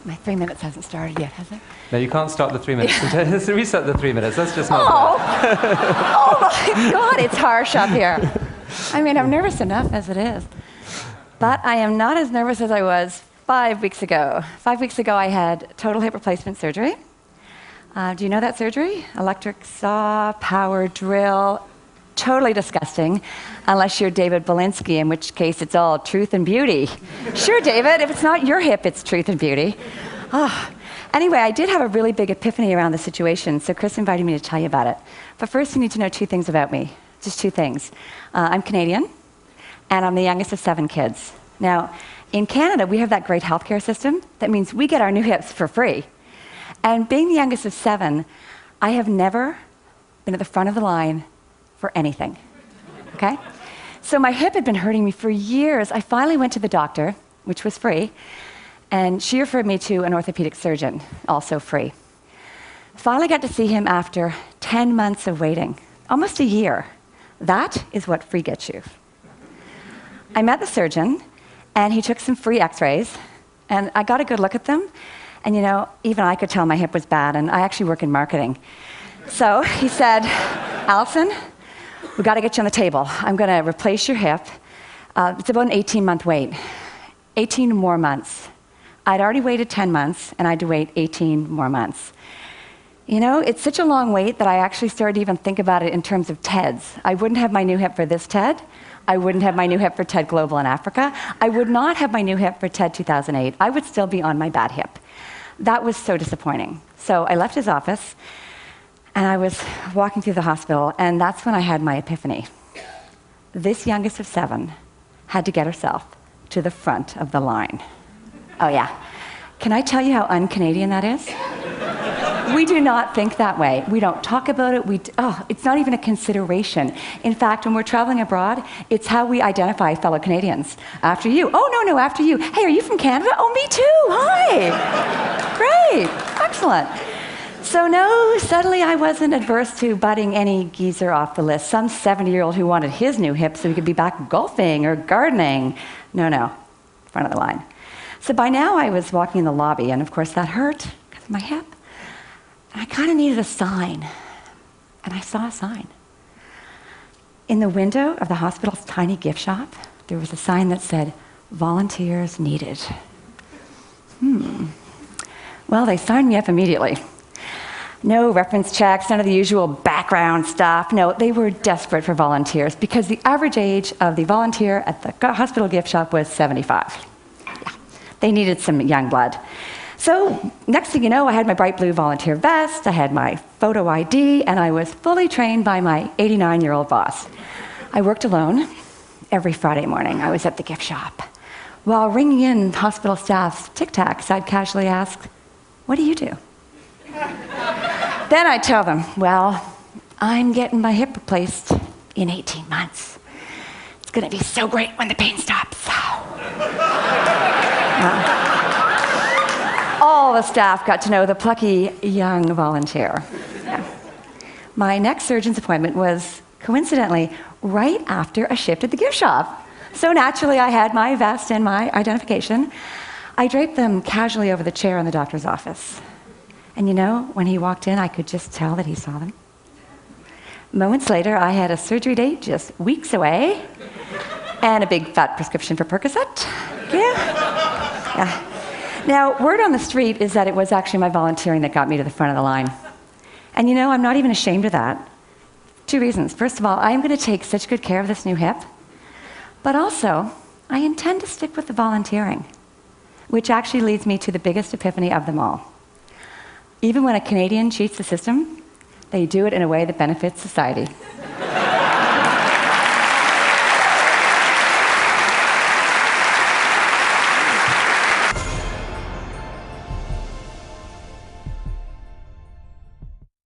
My 3 minutes hasn't started yet, has it? No, you can't start the 3 minutes. So reset the 3 minutes. That's just not Oh my God, it's harsh up here. I mean, I'm nervous enough as it is. But I am not as nervous as I was 5 weeks ago. 5 weeks ago, I had total hip replacement surgery. Do you know that surgery? Electric saw, power drill, totally disgusting, unless you're David Belinsky, in which case it's all truth and beauty. Sure, David, if it's not your hip, it's truth and beauty. Oh. Anyway, I did have a really big epiphany around the situation, so Chris invited me to tell you about it. But first, you need to know 2 things about me, just 2 things. I'm Canadian, and I'm the youngest of 7 kids. Now, in Canada, we have that great healthcare system. That means we get our new hips for free. And being the youngest of 7, I have never been at the front of the line for anything, okay? So my hip had been hurting me for years. I finally went to the doctor, which was free, and she referred me to an orthopedic surgeon, also free. Finally got to see him after 10 months of waiting, almost a year. That is what free gets you. I met the surgeon, and he took some free x-rays, and I got a good look at them, and you know, even I could tell my hip was bad, and I actually work in marketing. So he said, Allison, we've got to get you on the table. I'm going to replace your hip. It's about an 18-month wait. 18 more months. I'd already waited 10 months, and I had to wait 18 more months. You know, it's such a long wait that I actually started to even think about it in terms of TEDs. I wouldn't have my new hip for this TED. I wouldn't have my new hip for TED Global in Africa. I would not have my new hip for TED 2008. I would still be on my bad hip. That was so disappointing. So I left his office, and I was walking through the hospital, and that's when I had my epiphany. This youngest of 7 had to get herself to the front of the line. Oh yeah. Can I tell you how un-Canadian that is? We do not think that way. We don't talk about it. It's not even a consideration. In fact, when we're traveling abroad, it's how we identify fellow Canadians. After you. Oh, no, after you. Hey, are you from Canada? Oh, me too. Hi. Great. Excellent. So no, suddenly I wasn't adverse to butting any geezer off the list. Some 70-year-old who wanted his new hip so he could be back golfing or gardening. No, front of the line. So by now I was walking in the lobby, and of course that hurt because of my hip. And I kind of needed a sign, and I saw a sign. In the window of the hospital's tiny gift shop, there was a sign that said, "Volunteers needed." Well, they signed me up immediately. No reference checks, none of the usual background stuff. No, they were desperate for volunteers because the average age of the volunteer at the hospital gift shop was 75. Yeah, they needed some young blood. So next thing you know, I had my bright blue volunteer vest, I had my photo ID, and I was fully trained by my 89-year-old boss. I worked alone every Friday morning. I was at the gift shop. While ringing in hospital staff's tic-tacs, I'd casually ask, "What do you do?" Then I'd tell them, "Well, I'm getting my hip replaced in 18 months. It's going to be so great when the pain stops." All the staff got to know the plucky young volunteer. Yeah. My next surgeon's appointment was, coincidentally, right after a shift at the gift shop. So naturally, I had my vest and my identification. I draped them casually over the chair in the doctor's office. And you know, when he walked in, I could just tell that he saw them. Moments later, I had a surgery date just weeks away, and a big fat prescription for Percocet. Yeah. Now, word on the street is that it was actually my volunteering that got me to the front of the line. And you know, I'm not even ashamed of that. 2 reasons. First of all, I am going to take such good care of this new hip. But also, I intend to stick with the volunteering, which actually leads me to the biggest epiphany of them all. Even when a Canadian cheats the system, they do it in a way that benefits society.